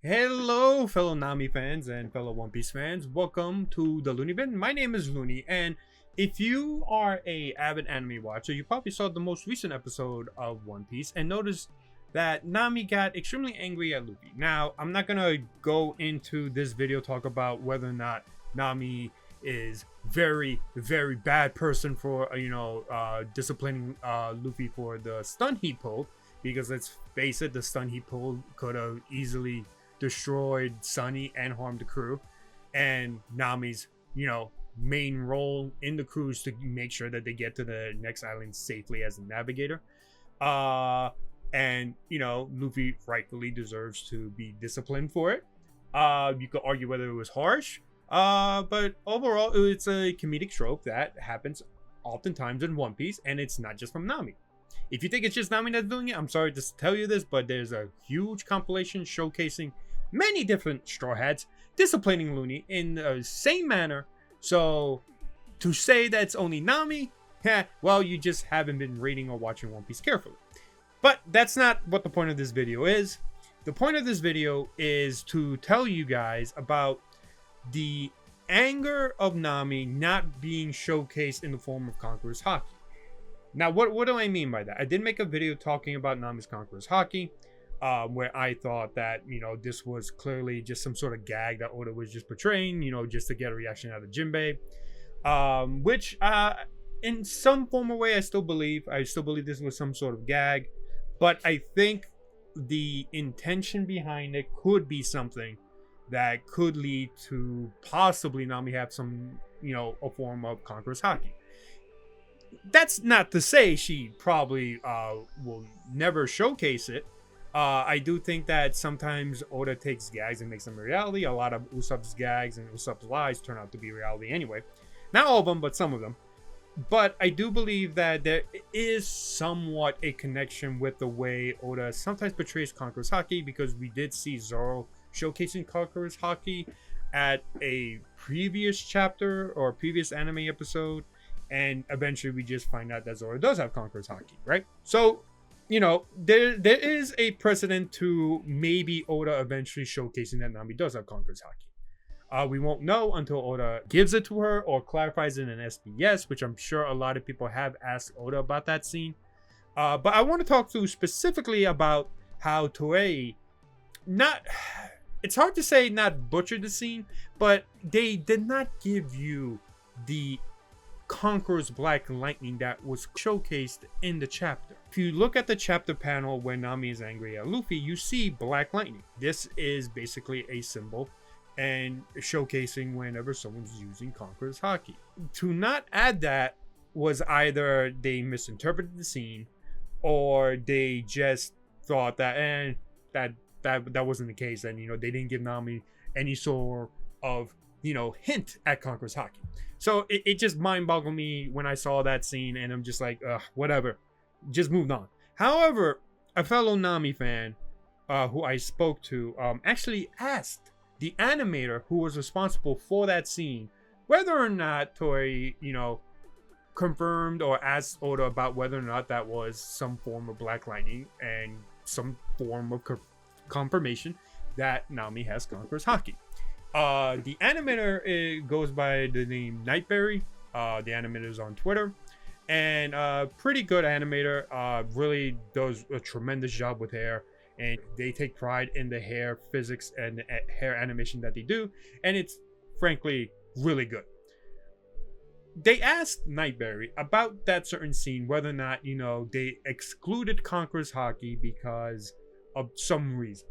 Hello, fellow Nami fans and fellow One Piece fans. Welcome to the Loony Bin. My name is Loony, and if you are a avid anime watcher, you probably saw the most recent episode of One Piece and noticed that Nami got extremely angry at Luffy. Now, I'm not gonna go into this video talk about whether or not Nami is very bad person for disciplining Luffy for the stun he pulled, because let's face it, the stun he pulled could have easily destroyed Sunny and harmed the crew. And Nami's main role in the crew is to make sure that they get to the next island safely as a navigator. And Luffy rightfully deserves to be disciplined for it. You could argue whether it was harsh, but overall it's a comedic trope that happens oftentimes in One Piece, and it's not just from Nami. If you think it's just Nami that's doing it, I'm sorry to tell you this, but there's a huge compilation showcasing many different Straw Hats disciplining Loony in the same manner. So to say that it's only Nami, well, you just haven't been reading or watching One Piece carefully. But that's not what the point of this video is. The point of this video is to tell you guys about the anger of Nami not being showcased in the form of Conqueror's Haki. Now, what do I mean by that? I did make a video talking about Nami's Conqueror's Haki, where I thought that, this was clearly just some sort of gag that Oda was just portraying, just to get a reaction out of Jinbei. Which, in some form or way, I still believe this was some sort of gag. But I think the intention behind it could be something that could lead to possibly Nami have some, a form of Conqueror's Haki. That's not to say she probably will never showcase it. I do think that sometimes Oda takes gags and makes them a reality. A lot of Usopp's gags and Usopp's lies turn out to be reality anyway. Not all of them, but some of them. But I do believe that there is somewhat a connection with the way Oda sometimes portrays Conqueror's Haki, because we did see Zoro showcasing Conqueror's Haki at a previous chapter or previous anime episode. And eventually we just find out that Zoro does have Conqueror's Haki, right? So, there is a precedent to maybe Oda eventually showcasing that Nami does have Conqueror's Haki. We won't know until Oda gives it to her or clarifies it in SBS, which I'm sure a lot of people have asked Oda about that scene. But I want to talk to specifically about how Toei it's hard to say not butchered the scene, but they did not give you the Conqueror's Black Lightning that was showcased in the chapter. If you look at the chapter panel where Nami is angry at Luffy, you see Black Lightning. This is basically a symbol and showcasing whenever someone's using Conqueror's Haki. To not add that was either they misinterpreted the scene, or they just thought that that wasn't the case, and they didn't give Nami any sort of hint at Conqueror's Haki. So it just mind boggled me when I saw that scene, and I'm just like, whatever, just moved on. However, a fellow Nami fan who I spoke to actually asked the animator who was responsible for that scene whether or not Toei, confirmed or asked Oda about whether or not that was some form of Black Lightning and some form of confirmation that Nami has Conqueror's Haki. The animator goes by the name Nightberry. The animator is on Twitter, and pretty good animator. Really does a tremendous job with hair, and they take pride in the hair physics and hair animation that they do, and it's frankly really good. They asked Nightberry about that certain scene, whether or not they excluded Conqueror's Haki because of some reason.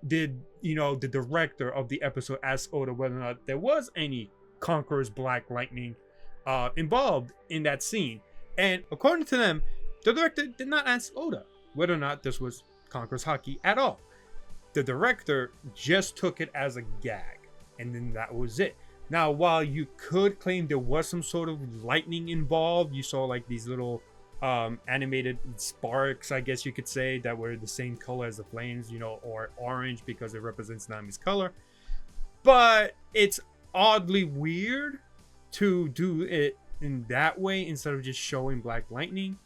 Did the director of the episode ask Oda whether or not there was any Conqueror's Black Lightning involved in that scene? And according to them, the director did not ask Oda whether or not this was Conqueror's Haki at all. The director just took it as a gag, and then that was it. Now, while you could claim there was some sort of lightning involved, you saw like these little animated sparks, I guess you could say, that were the same color as the flames, or orange because it represents Nami's color. But it's oddly weird to do it in that way instead of just showing Black Lightning.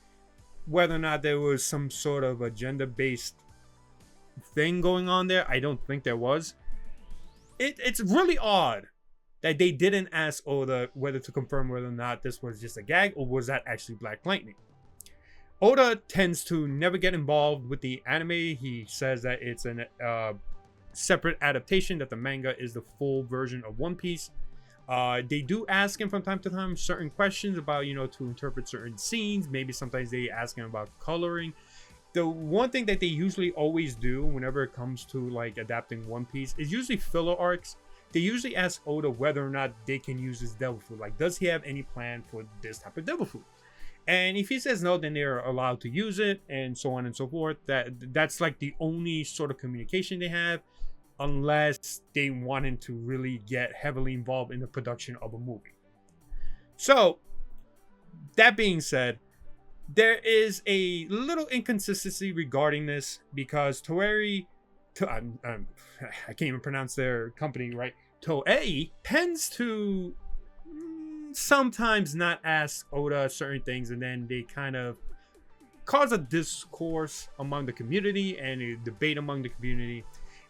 Whether or not there was some sort of agenda based thing going on there. I don't think there was. It's really odd that they didn't ask Oda whether to confirm whether or not this was just a gag or was that actually Black Lightning. Oda tends to never get involved with the anime. He says that it's an separate adaptation, that the manga is the full version of One Piece. They do ask him from time to time certain questions about, to interpret certain scenes. Maybe sometimes they ask him about coloring. The one thing that they usually always do whenever it comes to like adapting One Piece is usually filler arcs. They usually ask Oda whether or not they can use his devil fruit. Like, does he have any plan for this type of devil fruit? And if he says no, then they're allowed to use it, and so on and so forth. That's like the only sort of communication they have, unless they want him to really get heavily involved in the production of a movie. So, that being said, there is a little inconsistency regarding this because Toei, I can't even pronounce their company right. Toei tends to sometimes not ask Oda certain things, and then they kind of cause a discourse among the community and a debate among the community.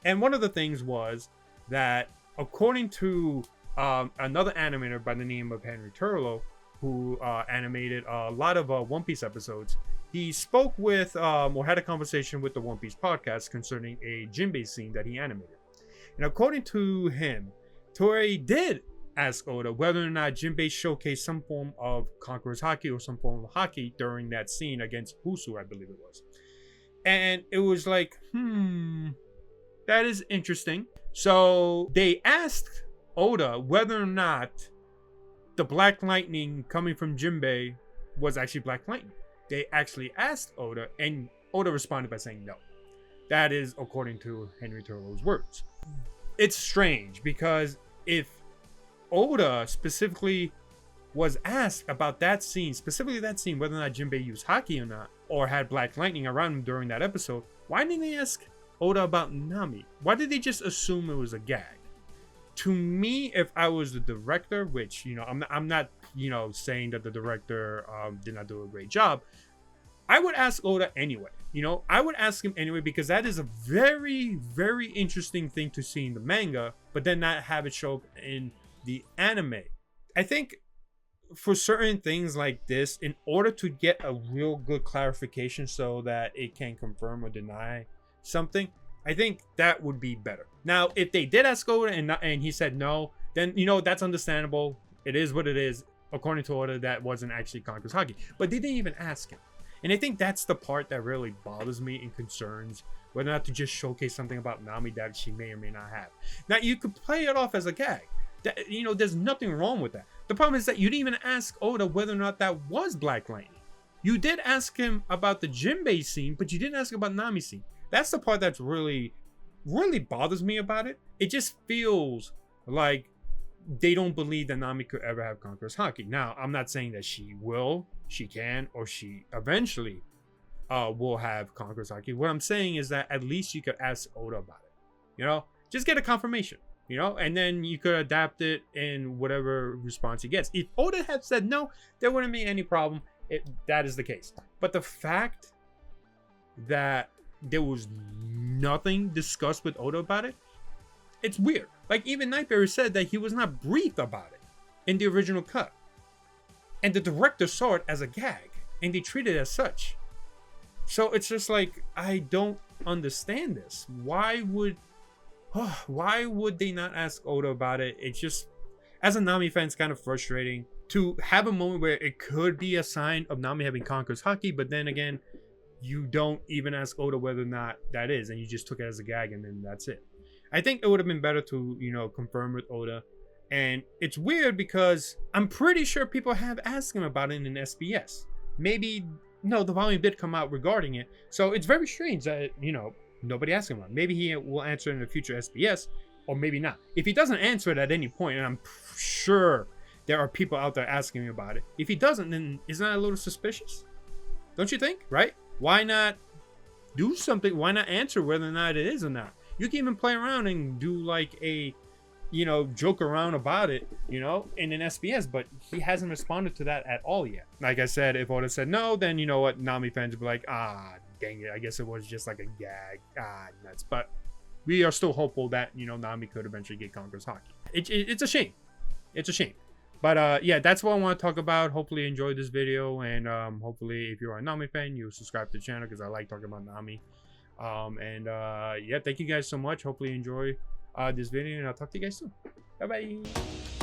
And one of the things was that, according to another animator by the name of Henry Turlo, who animated a lot of One Piece episodes, he spoke with or had a conversation with the One Piece podcast concerning a Jinbei scene that he animated. And according to him, Toei did ask Oda whether or not Jinbei showcased some form of Conqueror's Haki or some form of Haki during that scene against Husu, I believe it was. And it was like, that is interesting. So they asked Oda whether or not the Black Lightning coming from Jinbei was actually Black Lightning. They actually asked Oda, and Oda responded by saying no. That is according to Henry Turlo's words. It's strange because if Oda specifically was asked about that scene, specifically that scene, whether or not Jinbei used Haki or not, or had Black Lightning around him during that episode, why didn't they ask Oda about Nami? Why did they just assume it was a gag? To me, if I was the director, which, I'm not, saying that the director did not do a great job, I would ask Oda anyway. I would ask him anyway, because that is a very, very interesting thing to see in the manga, but then not have it show up in the anime. I think for certain things like this, in order to get a real good clarification so that it can confirm or deny something, I think that would be better. Now, if they did ask Oda and he said no, then that's understandable. It is what it is. According to Oda, that wasn't actually Conqueror's Haki, but they didn't even ask him. And I think that's the part that really bothers me and concerns, whether or not to just showcase something about Nami that she may or may not have. Now, you could play it off as a gag. That, there's nothing wrong with that. The problem is that you didn't even ask Oda whether or not that was Black Lightning. You did ask him about the Jinbei scene, but you didn't ask about Nami's scene. That's the part that's really, really bothers me about it. It just feels like they don't believe that Nami could ever have Conqueror's Haki. Now, I'm not saying that she will, she can, or she eventually will have Conqueror's Haki. What I'm saying is that at least you could ask Oda about it. Just get a confirmation. And then you could adapt it in whatever response he gets. If Oda had said no, there wouldn't be any problem. That is the case. But the fact that there was nothing discussed with Oda about it, it's weird. Like, even Nightberry said that he was not briefed about it in the original cut. And the director saw it as a gag, and they treated it as such. So it's just like, I don't understand this. Why would they not ask Oda about it? It's just, as a Nami fan, it's kind of frustrating to have a moment where it could be a sign of Nami having Conqueror's Haki, but then again, you don't even ask Oda whether or not that is, and you just took it as a gag, and then that's it. I think it would have been better to, confirm with Oda. And it's weird because I'm pretty sure people have asked him about it in SBS. Maybe, no, the volume did come out regarding it. So it's very strange that, nobody asked him about it. Maybe he will answer in a future SBS, or maybe not. If he doesn't answer it at any point, and I'm sure there are people out there asking me about it, if he doesn't, then isn't that a little suspicious? Don't you think, right? Why not do something? Why not answer whether or not it is or not? You can even play around and do like a, joke around about it, in an SBS, but he hasn't responded to that at all yet. Like I said, if Oda said no, then you know what? Nami fans would be like, dang it, I guess it was just like a gag. Nuts. But we are still hopeful that, you know, Nami could eventually get Conqueror's Haki. It's a shame. It's a shame. But yeah, that's what I want to talk about. Hopefully you enjoyed this video, and hopefully if you're a Nami fan, you'll subscribe to the channel because I like talking about Nami. Yeah, thank you guys so much. Hopefully you enjoy this video, and I'll talk to you guys soon. Bye bye.